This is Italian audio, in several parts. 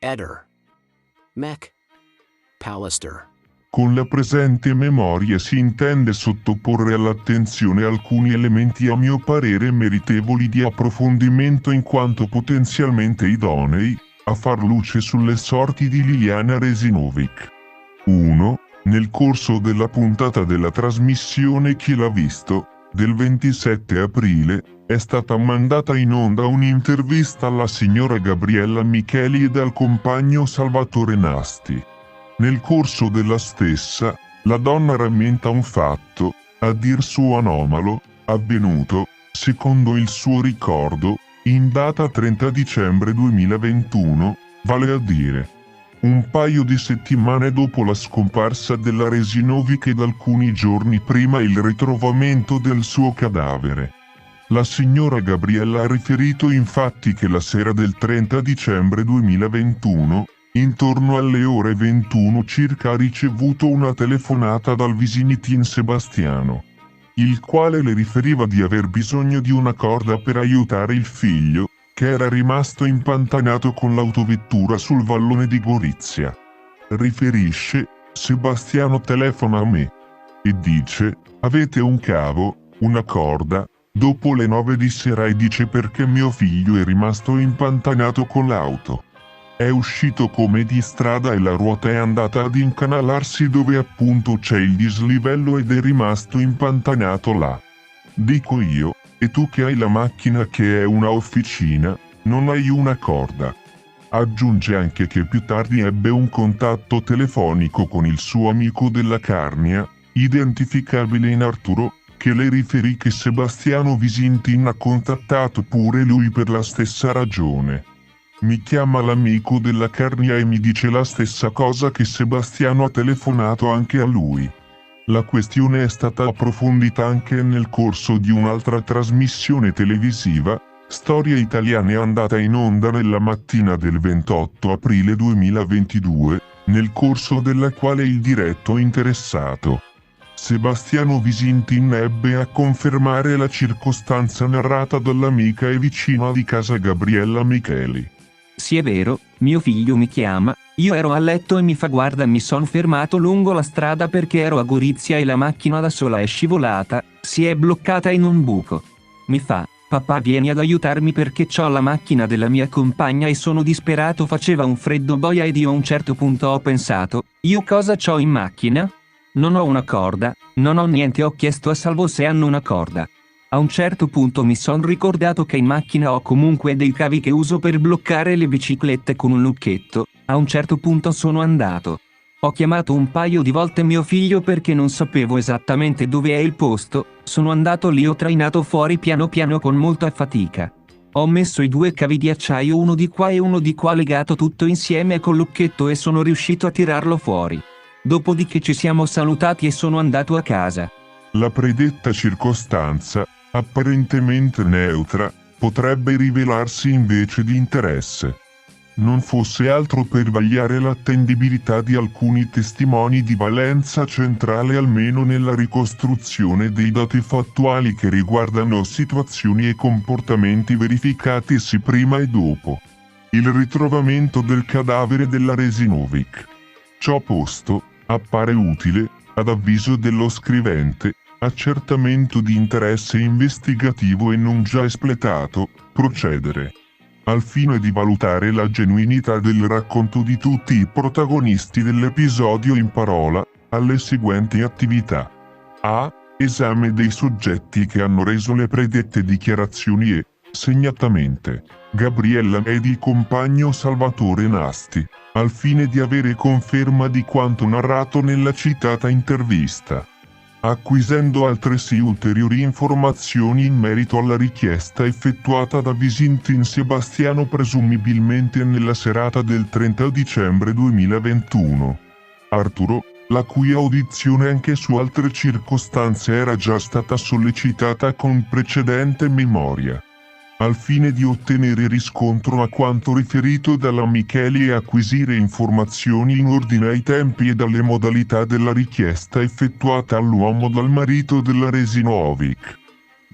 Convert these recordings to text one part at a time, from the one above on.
Eder. Mech. Pallister. Con la presente memoria si intende sottoporre all'attenzione alcuni elementi a mio parere meritevoli di approfondimento in quanto potenzialmente idonei a far luce sulle sorti di Liliana Resinovic. 1. Nel corso della puntata della trasmissione Chi l'ha visto, del 27 aprile, è stata mandata in onda un'intervista alla signora Gabriella Micheli ed al compagno Salvatore Nasti. Nel corso della stessa, la donna rammenta un fatto, a dir suo anomalo, avvenuto, secondo il suo ricordo, in data 30 dicembre 2021, vale a dire un paio di settimane dopo la scomparsa della Resinovic ed alcuni giorni prima il ritrovamento del suo cadavere. La signora Gabriella ha riferito infatti che la sera del 30 dicembre 2021, intorno alle ore 21 circa ha ricevuto una telefonata dal Visinitin Sebastiano, il quale le riferiva di aver bisogno di una corda per aiutare il figlio, che era rimasto impantanato con l'autovettura sul vallone di Gorizia. Riferisce: Sebastiano telefona a me e dice: avete un cavo, una corda? Dopo le 9 di sera e dice perché mio figlio è rimasto impantanato con l'auto. È uscito come di strada e la ruota è andata ad incanalarsi dove appunto c'è il dislivello ed è rimasto impantanato là. Dico io: e tu che hai la macchina che è una officina, non hai una corda? Aggiunge anche che più tardi ebbe un contatto telefonico con il suo amico della Carnia, identificabile in Arturo, che le riferì che Sebastiano Visintin ha contattato pure lui per la stessa ragione. Mi chiama l'amico della Carnia e mi dice la stessa cosa che Sebastiano ha telefonato anche a lui. La questione è stata approfondita anche nel corso di un'altra trasmissione televisiva, Storie Italiane, andata in onda nella mattina del 28 aprile 2022, nel corso della quale il diretto interessato, Sebastiano Visintin, ebbe a confermare la circostanza narrata dall'amica e vicina di casa Gabriella Micheli. Sì, è vero, mio figlio mi chiama, io ero a letto e mi fa: guarda, mi son fermato lungo la strada perché ero a Gorizia e la macchina da sola è scivolata, si è bloccata in un buco. Mi fa: papà, vieni ad aiutarmi perché c'ho la macchina della mia compagna e sono disperato. Faceva un freddo boia ed io a un certo punto ho pensato: io cosa c'ho in macchina? Non ho una corda, non ho niente. Ho chiesto a Salvo se hanno una corda. A un certo punto mi son ricordato che in macchina ho comunque dei cavi che uso per bloccare le biciclette con un lucchetto. A un certo punto sono andato. Ho chiamato un paio di volte mio figlio perché non sapevo esattamente dove è il posto. Sono andato lì, ho trainato fuori piano piano con molta fatica. Ho messo i 2 cavi di acciaio, uno di qua e uno di qua, legato tutto insieme col lucchetto e sono riuscito a tirarlo fuori. Dopodiché ci siamo salutati e sono andato a casa. La predetta circostanza, apparentemente neutra, potrebbe rivelarsi invece di interesse. Non fosse altro per vagliare l'attendibilità di alcuni testimoni di valenza centrale almeno nella ricostruzione dei dati fattuali che riguardano situazioni e comportamenti verificatisi prima e dopo il ritrovamento del cadavere della Resinovic. Ciò posto, appare utile, ad avviso dello scrivente, accertamento di interesse investigativo e non già espletato, procedere al fine di valutare la genuinità del racconto di tutti i protagonisti dell'episodio in parola, alle seguenti attività: a. Esame dei soggetti che hanno reso le predette dichiarazioni e, segnatamente, Gabriella ed il compagno Salvatore Nasti, al fine di avere conferma di quanto narrato nella citata intervista, acquisendo altresì ulteriori informazioni in merito alla richiesta effettuata da Visintin Sebastiano presumibilmente nella serata del 30 dicembre 2021. Arturo, la cui audizione anche su altre circostanze era già stata sollecitata con precedente memoria, al fine di ottenere riscontro a quanto riferito dalla Micheli e acquisire informazioni in ordine ai tempi e alle modalità della richiesta effettuata all'uomo dal marito della Resinovic.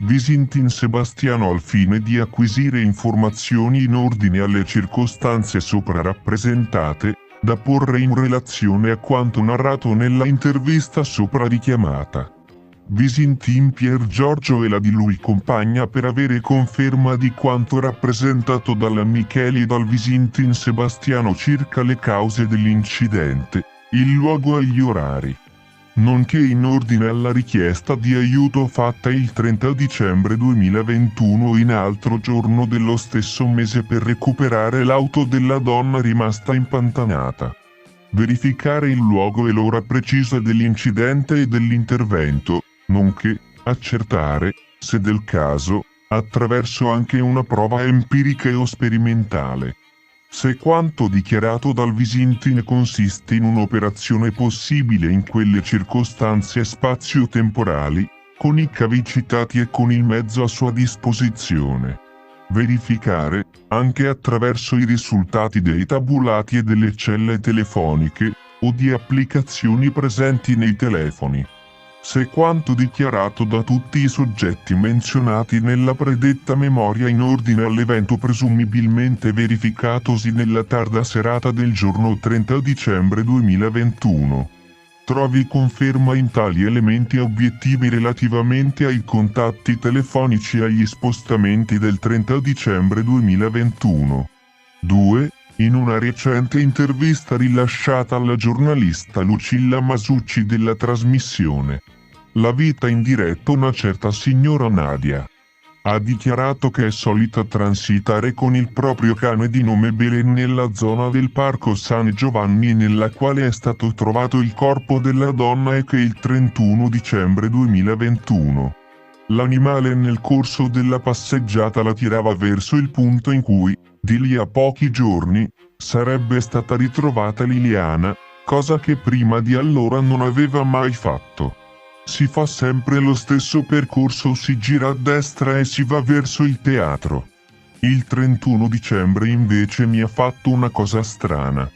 Visintin Sebastiano al fine di acquisire informazioni in ordine alle circostanze sopra rappresentate, da porre in relazione a quanto narrato nella intervista sopra richiamata. Visintin Pier Giorgio e la di lui compagna per avere conferma di quanto rappresentato dalla Micheli e dal Visintin Sebastiano circa le cause dell'incidente, il luogo e gli orari. Nonché in ordine alla richiesta di aiuto fatta il 30 dicembre 2021 in altro giorno dello stesso mese per recuperare l'auto della donna rimasta impantanata. Verificare il luogo e l'ora precisa dell'incidente e dell'intervento, nonché accertare, se del caso, attraverso anche una prova empirica o sperimentale, se quanto dichiarato dal Visintin consiste in un'operazione possibile in quelle circostanze spazio-temporali, con i cavi citati e con il mezzo a sua disposizione. Verificare, anche attraverso i risultati dei tabulati e delle celle telefoniche, o di applicazioni presenti nei telefoni, se quanto dichiarato da tutti i soggetti menzionati nella predetta memoria in ordine all'evento presumibilmente verificatosi nella tarda serata del giorno 30 dicembre 2021. Trovi conferma in tali elementi obiettivi relativamente ai contatti telefonici e agli spostamenti del 30 dicembre 2021. 2. In una recente intervista rilasciata alla giornalista Lucilla Masucci della trasmissione La vita in diretta, una certa signora Nadia ha dichiarato che è solita transitare con il proprio cane di nome Belen nella zona del parco San Giovanni nella quale è stato trovato il corpo della donna e che il 31 dicembre 2021 l'animale nel corso della passeggiata la tirava verso il punto in cui, di lì a pochi giorni, sarebbe stata ritrovata Liliana, cosa che prima di allora non aveva mai fatto. Si fa sempre lo stesso percorso, si gira a destra e si va verso il teatro. Il 31 dicembre invece mi ha fatto una cosa strana.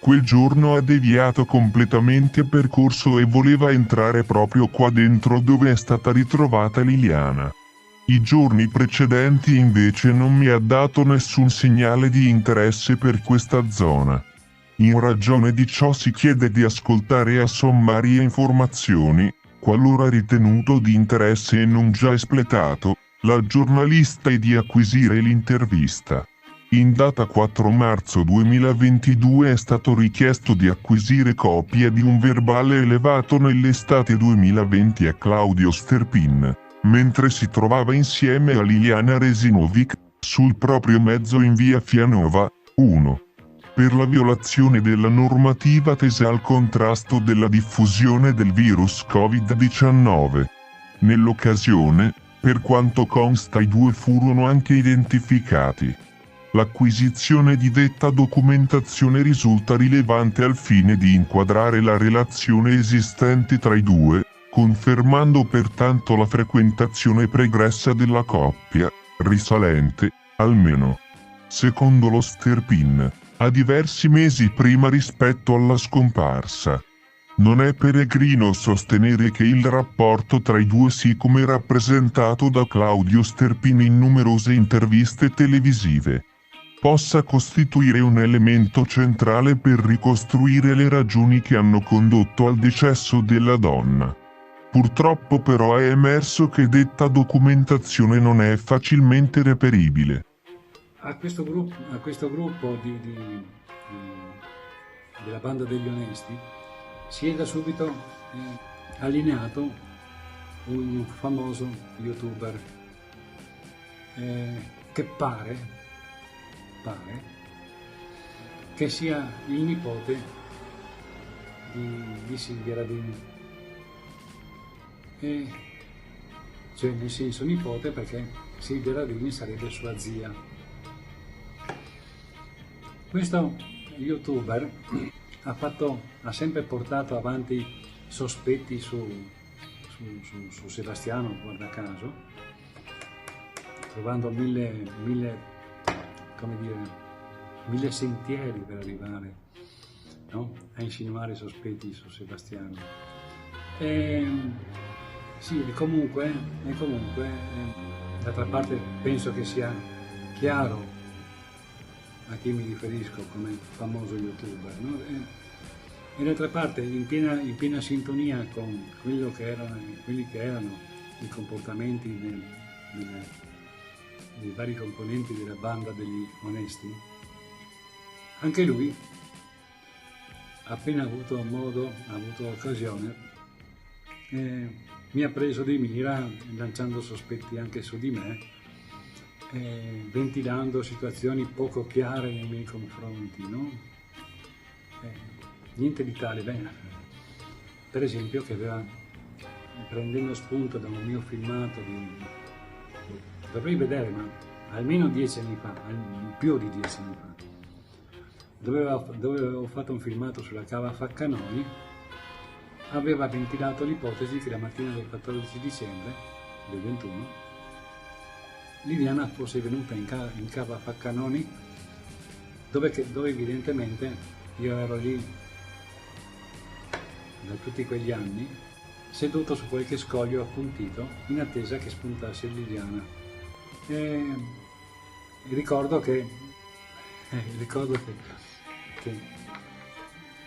Quel giorno ha deviato completamente percorso e voleva entrare proprio qua dentro dove è stata ritrovata Liliana. I giorni precedenti invece non mi ha dato nessun segnale di interesse per questa zona. In ragione di ciò si chiede di ascoltare a sommarie informazioni, qualora ritenuto di interesse e non già espletato, la giornalista e di acquisire l'intervista. In data 4 marzo 2022 è stato richiesto di acquisire copia di un verbale elevato nell'estate 2020 a Claudio Sterpin, mentre si trovava insieme a Liliana Resinovic, sul proprio mezzo in via Fianova, 1. Per la violazione della normativa tesa al contrasto della diffusione del virus Covid-19. Nell'occasione, per quanto consta, i due furono anche identificati. L'acquisizione di detta documentazione risulta rilevante al fine di inquadrare la relazione esistente tra i due, confermando pertanto la frequentazione pregressa della coppia, risalente, almeno, secondo lo Sterpin, a diversi mesi prima rispetto alla scomparsa. Non è peregrino sostenere che il rapporto tra i due, sì come rappresentato da Claudio Sterpin in numerose interviste televisive, possa costituire un elemento centrale per ricostruire le ragioni che hanno condotto al decesso della donna. Purtroppo però è emerso che detta documentazione non è facilmente reperibile. A questo gruppo della banda degli onesti si è da subito allineato un famoso youtuber che pare che sia il nipote di Silvia Radini, cioè nel senso nipote perché Silvia Radini sarebbe sua zia. Questo youtuber ha sempre portato avanti sospetti su Sebastiano, guarda caso, trovando mille sentieri per arrivare, no? A insinuare sospetti su Sebastiano. Sì, d'altra parte penso che sia chiaro a chi mi riferisco come famoso youtuber, no? E d'altra parte in piena sintonia con quelli che erano i comportamenti dei vari componenti della banda degli onesti, anche lui, appena avuto occasione, mi ha preso di mira lanciando sospetti anche su di me, ventilando situazioni poco chiare nei miei confronti, no? Niente di tale, per esempio che aveva, prendendo spunto da un mio filmato dovrei vedere, ma almeno 10 anni fa, più di 10 anni fa, dove avevo fatto un filmato sulla cava Faccanoni, aveva ventilato l'ipotesi che la mattina del 14 dicembre del 21 Liliana fosse venuta in cava Faccanoni, dove evidentemente io ero lì da tutti quegli anni, seduto su qualche scoglio appuntito in attesa che spuntasse Liliana. E ricordo che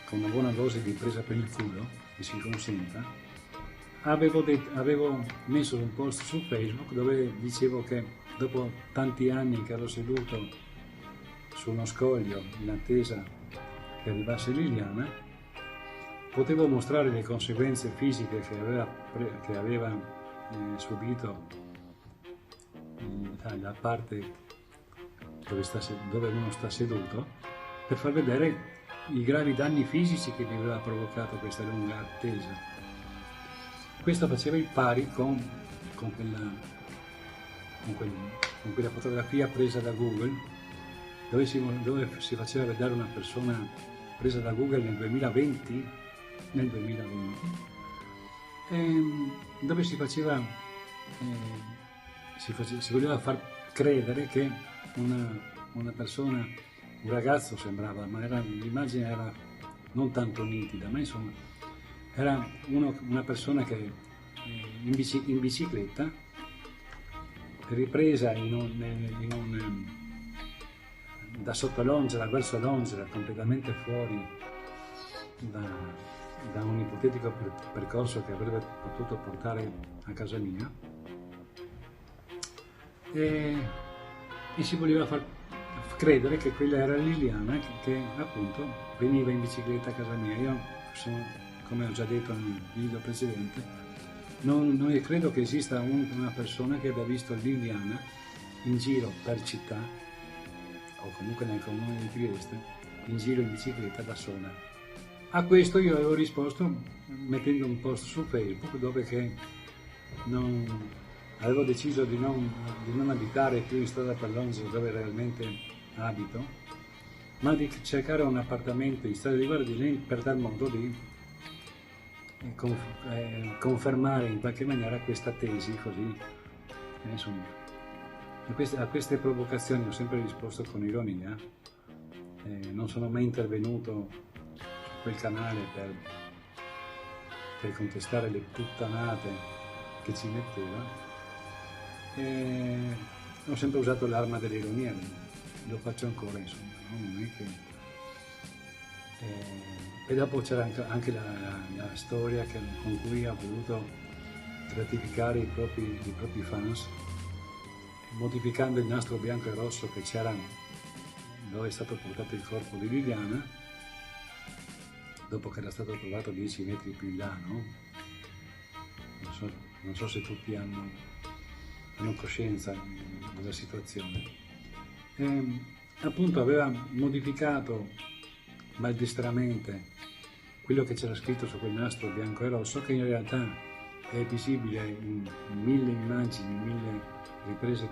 con una buona dose di presa per il culo, mi si consenta, avevo messo un post su Facebook dove dicevo che dopo tanti anni che ero seduto su uno scoglio in attesa che arrivasse Liliana, potevo mostrare le conseguenze fisiche che aveva subito la parte dove uno sta seduto, per far vedere i gravi danni fisici che mi aveva provocato questa lunga attesa. Questo faceva il pari con quella fotografia presa da Google, dove si faceva vedere una persona presa da Google nel 2020, dove si voleva far credere che una persona, un ragazzo sembrava, ma l'immagine era non tanto nitida, ma insomma era una persona che in bicicletta, ripresa da sotto Longela verso Longela, completamente fuori da un ipotetico percorso che avrebbe potuto portare a casa mia, e si voleva far credere che quella era Liliana che appunto veniva in bicicletta a casa mia. Io sono, come ho già detto nel video precedente, non credo che esista una persona che abbia visto Liliana in giro per città o comunque nel comune di Trieste in giro in bicicletta da sola. A questo io avevo risposto mettendo un post su Facebook dove che avevo deciso di non abitare più in strada per Longela dove realmente abito, ma di cercare un appartamento in strada di Guardini per dar modo di confermare in qualche maniera questa tesi, così insomma. A queste provocazioni ho sempre risposto con ironia, non sono mai intervenuto su quel canale per contestare le puttanate che ci metteva, ho sempre usato l'arma dell'ironia, lo faccio ancora, insomma, no? Non è che... e dopo c'era anche la storia con cui ha voluto gratificare i propri fans, modificando il nastro bianco e rosso che c'era dove è stato portato il corpo di Liliana, dopo che era stato trovato 10 metri più in là, no? Non so se tutti hanno coscienza della situazione. Appunto aveva modificato maldestramente quello che c'era scritto su quel nastro bianco e rosso, che in realtà è visibile in 1000 immagini, 1000 riprese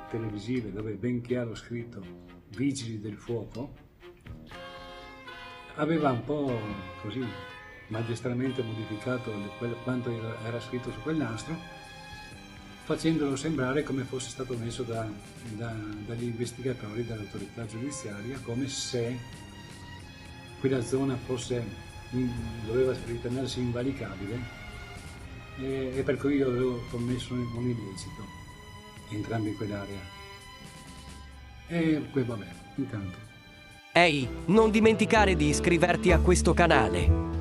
televisive dove è ben chiaro scritto Vigili del Fuoco. Aveva un po' così maldestramente modificato quanto era scritto su quel nastro, facendolo sembrare come fosse stato messo dagli investigatori dell'autorità giudiziaria, come se quella zona doveva ritenersi invalicabile e per cui io avevo commesso un illecito, entrambi in quell'area. E poi vabbè, intanto. Ehi, non dimenticare di iscriverti a questo canale.